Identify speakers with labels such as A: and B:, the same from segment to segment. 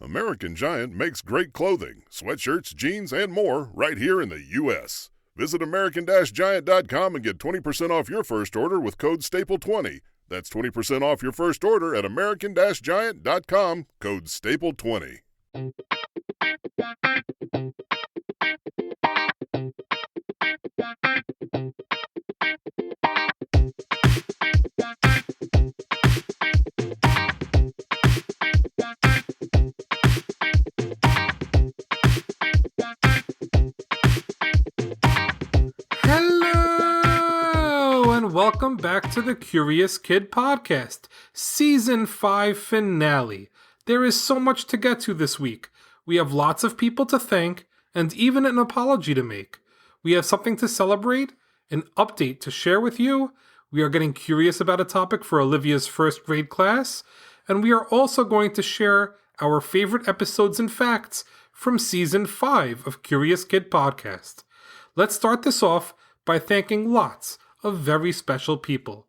A: American Giant makes great clothing, sweatshirts, jeans, and more right here in the U.S. Visit American-Giant.com and get 20% off your first order with code STAPLE20. That's 20% off your first order at American-Giant.com, code STAPLE20.
B: Hello, and welcome back to the Curious Kid Podcast, Season 5 finale. There is so much to get to this week. We have lots of people to thank, and even an apology to make. We have something to celebrate, an update to share with you. We are getting curious about a topic for Olivia's first grade class, and we are also going to share our favorite episodes and facts from Season 5 of Curious Kid Podcast. Let's start this off by thanking lots of very special people.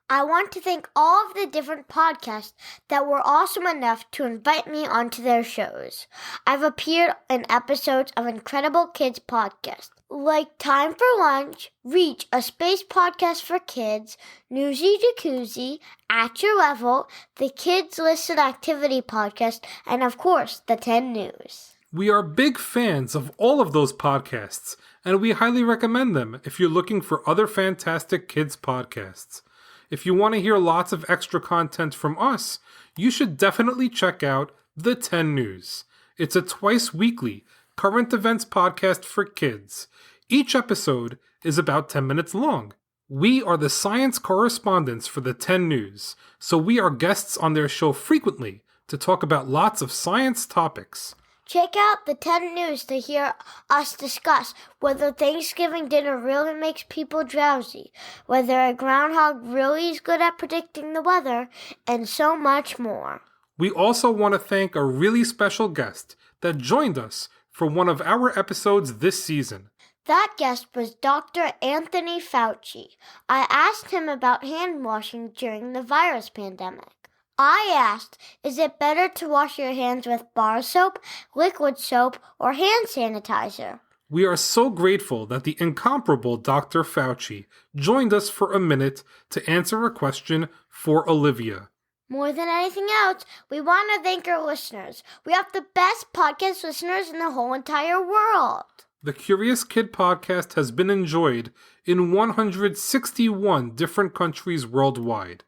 C: I want to thank all of the different podcasts that were awesome enough to invite me onto their shows. I've appeared in episodes of Incredible Kids Podcast, like Time for Lunch, Reach, a space podcast for kids, Newsy Jacuzzi, At Your Level, the Kids Listen Activity Podcast, and of course, the 10 News.
B: We are big fans of all of those podcasts, and we highly recommend them if you're looking for other fantastic kids podcasts. If you want to hear lots of extra content from us, you should definitely check out The 10 News. It's a twice-weekly current events podcast for kids. Each episode is about 10 minutes long. We are the science correspondents for The 10 News, so we are guests on their show frequently to talk about lots of science topics.
C: Check out the 10 News to hear us discuss whether Thanksgiving dinner really makes people drowsy, whether a groundhog really is good at predicting the weather, and so much more.
B: We also want to thank a really special guest that joined us for one of our episodes this season.
C: That guest was Dr. Anthony Fauci. I asked him about hand washing during the virus pandemic. I asked, is it better to wash your hands with bar soap, liquid soap, or hand sanitizer?
B: We are so grateful that the incomparable Dr. Fauci joined us for a minute to answer a question for Olivia.
C: More than anything else, we want to thank our listeners. We have the best podcast listeners in the whole entire world.
B: The Curious Kid Podcast has been enjoyed in 161 different countries worldwide.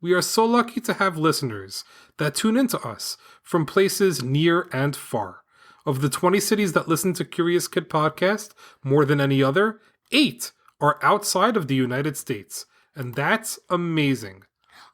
B: We are so lucky to have listeners that tune into us from places near and far. Of the 20 cities that listen to Curious Kid Podcast more than any other, 8 are outside of the United States. And that's amazing.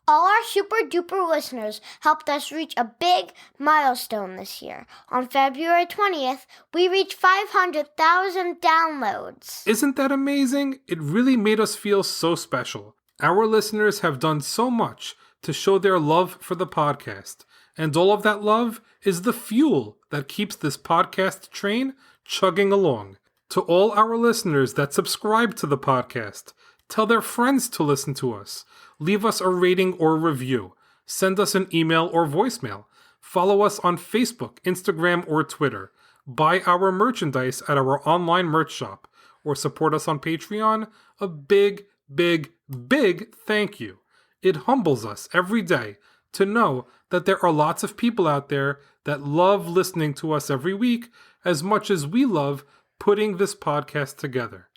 C: All our super duper listeners helped us reach a big milestone this year. On February 20th, we reached 500,000 downloads.
B: Isn't that amazing? It really made us feel so special. Our listeners have done so much to show their love for the podcast, and all of that love is the fuel that keeps this podcast train chugging along. To all our listeners that subscribe to the podcast, tell their friends to listen to us, leave us a rating or review, send us an email or voicemail, follow us on Facebook, Instagram, or Twitter, buy our merchandise at our online merch shop, or support us on Patreon. A big thank you. It humbles us every day to know that there are lots of people out there that love listening to us every week as much as we love putting this podcast together.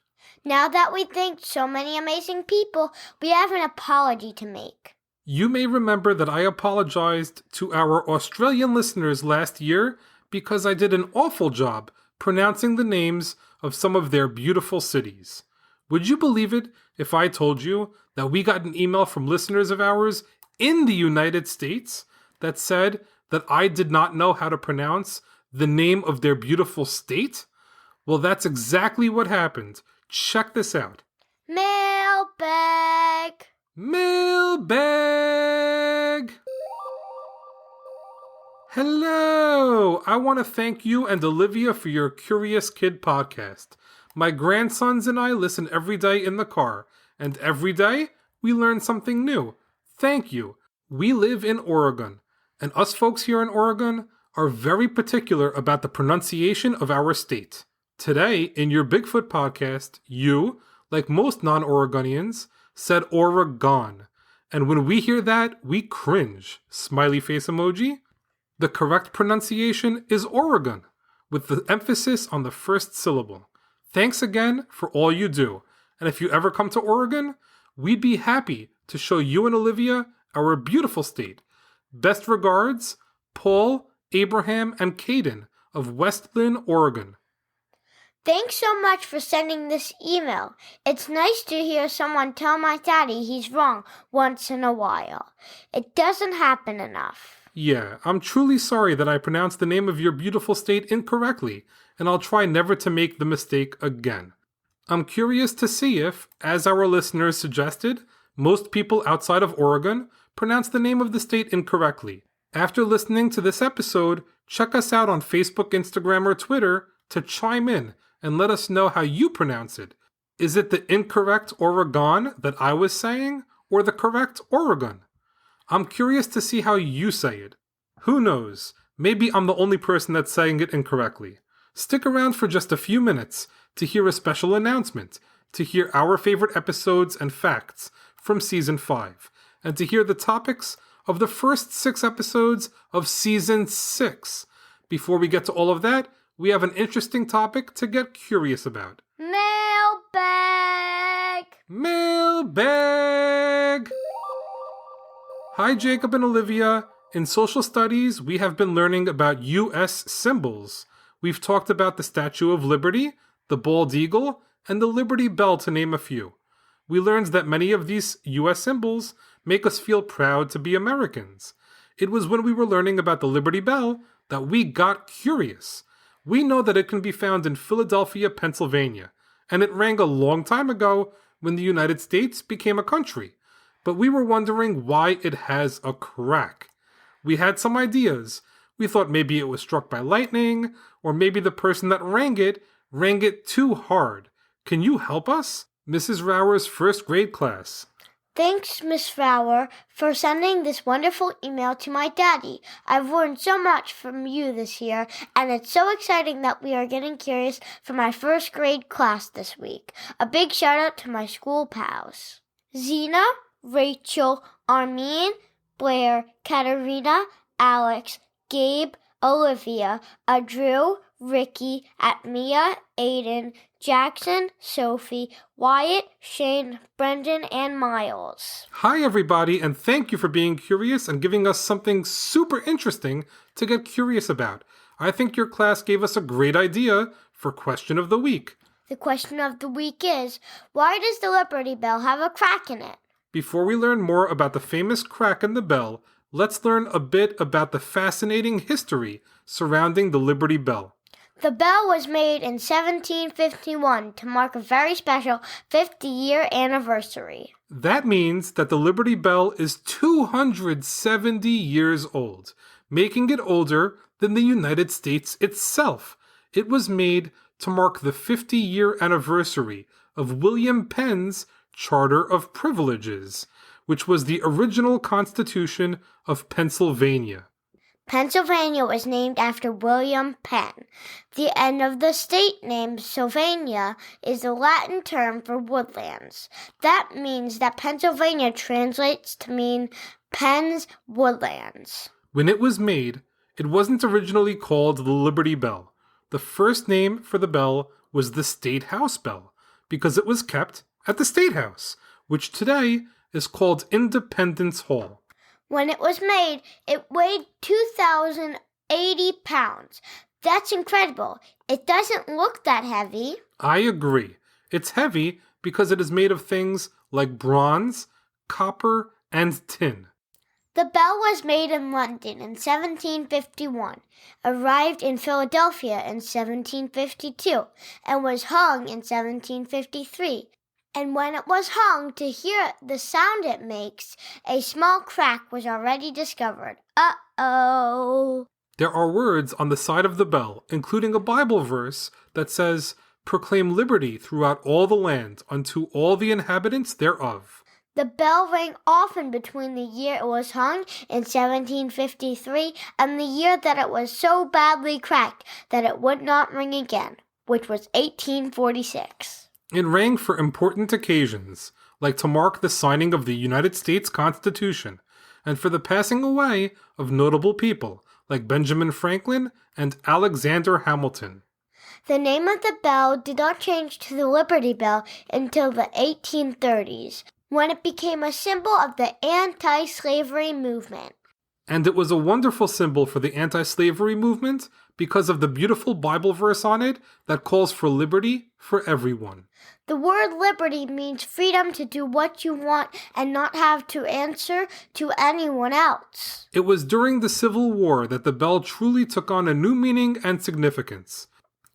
C: Now that we thanked so many amazing people, we have an apology to make.
B: You may remember that I apologized to our Australian listeners last year because I did an awful job pronouncing the names of some of their beautiful cities. Would you believe it if I told you that we got an email from listeners of ours in the United States that said that I did not know how to pronounce the name of their beautiful state? Well, that's exactly what happened. Check this out.
C: Mailbag.
B: Hello! I want to thank you and Olivia for your Curious Kid podcast. My grandsons and I listen every day in the car, and every day we learn something new. Thank you. We live in Oregon, and us folks here in Oregon are very particular about the pronunciation of our state. Today, in your Bigfoot podcast, you, like most non-Oregonians, said Oregon. And when we hear that, we cringe. Smiley face emoji. The correct pronunciation is Oregon, with the emphasis on the first syllable. Thanks again for all you do. And if you ever come to Oregon, we'd be happy to show you and Olivia our beautiful state. Best regards, Paul, Abraham, and Caden of West Lynn, Oregon.
C: Thanks so much for sending this email. It's nice to hear someone tell my daddy he's wrong once in a while. It doesn't happen enough.
B: Yeah, I'm truly sorry that I pronounced the name of your beautiful state incorrectly, and I'll try never to make the mistake again. I'm curious to see if, as our listeners suggested, most people outside of Oregon pronounce the name of the state incorrectly. After listening to this episode, check us out on Facebook, Instagram, or Twitter to chime in and let us know how you pronounce it. Is it the incorrect Oregon that I was saying, or the correct Oregon? I'm curious to see how you say it. Who knows? Maybe I'm the only person that's saying it incorrectly. Stick around for just a few minutes to hear a special announcement, to hear our favorite episodes and facts from Season 5, and to hear the topics of the first 6 episodes of Season 6. Before we get to all of that, we have an interesting topic to get curious about.
C: Mailbag!
B: Mailbag! Hi, Jacob and Olivia. In social studies, we have been learning about U.S. symbols. We've talked about the Statue of Liberty, the bald eagle, and the Liberty Bell, to name a few. We learned that many of these U.S. symbols make us feel proud to be Americans. It was when we were learning about the Liberty Bell that we got curious. We know that it can be found in Philadelphia, Pennsylvania, and it rang a long time ago when the United States became a country. But we were wondering why it has a crack. We had some ideas. We thought maybe it was struck by lightning, or maybe the person that rang it too hard. Can you help us? Mrs. Rauer's first grade class.
C: Thanks, Miss Rauer, for sending this wonderful email to my daddy. I've learned so much from you this year, and it's so exciting that we are getting curious for my first grade class this week. A big shout out to my school pals. Zena, Rachel, Armin, Blair, Katerina, Alex, Gabe, Olivia, Drew, Ricky, Mia, Aiden, Jackson, Sophie, Wyatt, Shane, Brendan, and Miles.
B: Hi, everybody, and thank you for being curious and giving us something super interesting to get curious about. I think your class gave us a great idea for Question of the Week.
C: The question of the week is, why does the Liberty Bell have a crack in it?
B: Before we learn more about the famous crack in the bell, let's learn a bit about the fascinating history surrounding the Liberty Bell.
C: The bell was made in 1751 to mark a very special 50-year anniversary.
B: That means that the Liberty Bell is 270 years old, making it older than the United States itself. It was made to mark the 50-year anniversary of William Penn's Charter of Privileges, which was the original Constitution of Pennsylvania.
C: Pennsylvania was named after William Penn. The end of the state name, Sylvania, is the Latin term for woodlands. That means that Pennsylvania translates to mean Penn's woodlands.
B: When it was made, it wasn't originally called the Liberty Bell. The first name for the bell was the State House Bell, because it was kept at the State House, which today is called Independence Hall.
C: When it was made, it weighed 2,080 pounds. That's incredible. It doesn't look that heavy.
B: I agree. It's heavy because it is made of things like bronze, copper, and tin.
C: The bell was made in London in 1751, arrived in Philadelphia in 1752, and was hung in 1753. And when it was hung, to hear the sound it makes, a small crack was already discovered. Uh-oh!
B: There are words on the side of the bell, including a Bible verse that says, "Proclaim liberty throughout all the land unto all the inhabitants thereof."
C: The bell rang often between the year it was hung in 1753 and the year that it was so badly cracked that it would not ring again, which was 1846.
B: It rang for important occasions, like to mark the signing of the United States Constitution, and for the passing away of notable people like Benjamin Franklin and Alexander Hamilton.
C: The name of the bell did not change to the Liberty Bell until the 1830s, when it became a symbol of the anti-slavery movement.
B: And it was a wonderful symbol for the anti-slavery movement because of the beautiful Bible verse on it that calls for liberty for everyone.
C: The word liberty means freedom to do what you want and not have to answer to anyone else.
B: It was during the Civil War that the bell truly took on a new meaning and significance.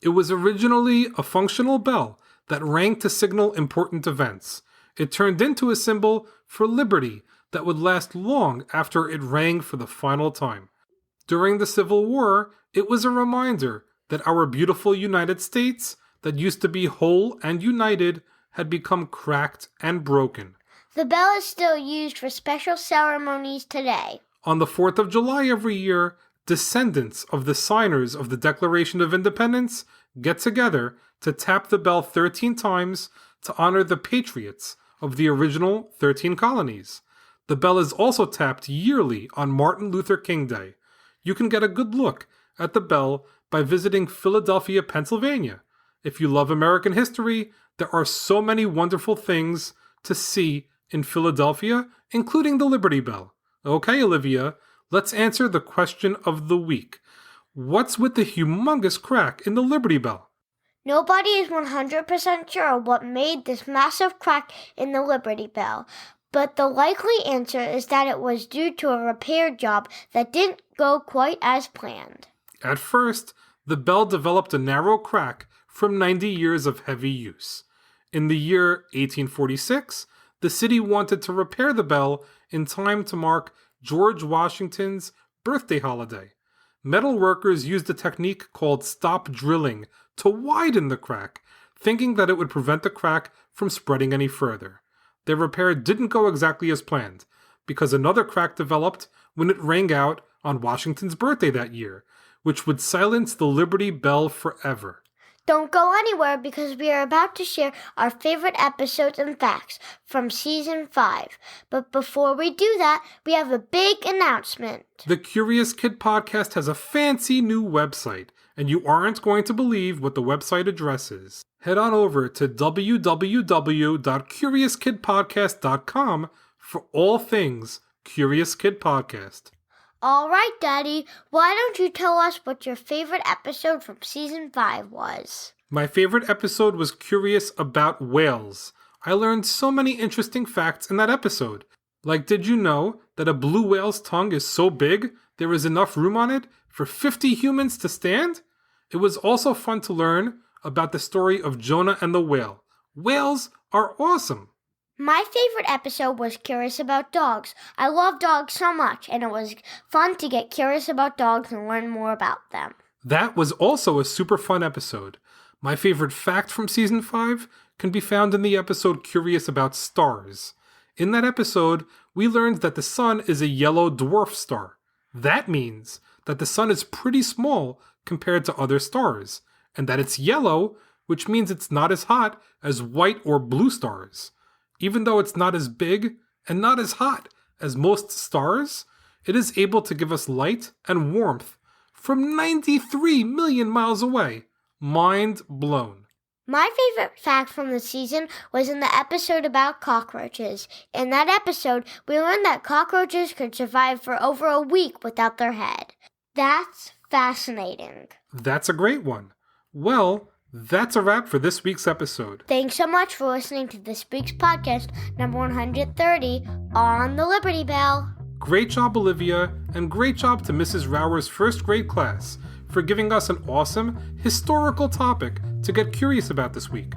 B: It was originally a functional bell that rang to signal important events. It turned into a symbol for liberty that would last long after it rang for the final time. During the Civil War, it was a reminder that our beautiful United States, that used to be whole and united, had become cracked and broken.
C: The bell is still used for special ceremonies today.
B: On the 4th of July every year, descendants of the signers of the Declaration of Independence get together to tap the bell 13 times to honor the patriots of the original 13 colonies. The bell is also tapped yearly on Martin Luther King Day. You can get a good look at the bell by visiting Philadelphia, Pennsylvania. If you love American history, there are so many wonderful things to see in Philadelphia, including the Liberty Bell. Okay, Olivia, let's answer the question of the week. What's with the humongous crack in the Liberty Bell?
C: Nobody is 100% sure what made this massive crack in the Liberty Bell, but the likely answer is that it was due to a repair job that didn't go quite as planned.
B: At first, the bell developed a narrow crack from 90 years of heavy use. In the year 1846, the city wanted to repair the bell in time to mark George Washington's birthday holiday. Metal workers used a technique called stop drilling to widen the crack, thinking that it would prevent the crack from spreading any further. Their repair didn't go exactly as planned, because another crack developed when it rang out on Washington's birthday that year, which would silence the Liberty Bell forever.
C: Don't go anywhere because we are about to share our favorite episodes and facts from Season 5. But before we do that, we have a big announcement.
B: The Curious Kid Podcast has a fancy new website, and you aren't going to believe what the website address is. Head on over to www.CuriousKidPodcast.com for all things Curious Kid Podcast.
C: All right, Daddy, why don't you tell us what your favorite episode from Season 5 was?
B: My favorite episode was Curious About Whales. I learned so many interesting facts in that episode. Like, did you know that a blue whale's tongue is so big there is enough room on it for 50 humans to stand? It was also fun to learn about the story of Jonah and the whale. Whales are awesome.
C: My favorite episode was Curious About Dogs. I love dogs so much, and it was fun to get curious about dogs and learn more about them.
B: That was also a super fun episode. My favorite fact from Season 5 can be found in the episode Curious About Stars. In that episode, we learned that the sun is a yellow dwarf star. That means that the sun is pretty small compared to other stars, and that it's yellow, which means it's not as hot as white or blue stars. Even though it's not as big and not as hot as most stars, it is able to give us light and warmth from 93 million miles away. Mind blown.
C: My favorite fact from the season was in the episode about cockroaches. In that episode, we learned that cockroaches could survive for over a week without their head. That's fascinating.
B: That's a great one. Well, that's a wrap for this week's episode.
C: Thanks so much for listening to this week's podcast, number 130, on the Liberty Bell.
B: Great job, Olivia, and great job to Mrs. Rauer's first grade class for giving us an awesome historical topic to get curious about this week.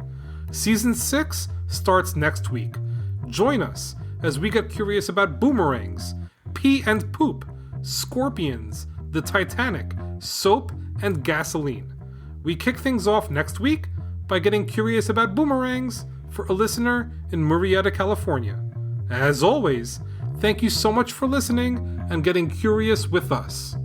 B: Season 6 starts next week. Join us as we get curious about boomerangs, pee and poop, scorpions, the Titanic, soap, and gasoline. We kick things off next week by getting curious about boomerangs for a listener in Murrieta, California. As always, thank you so much for listening and getting curious with us.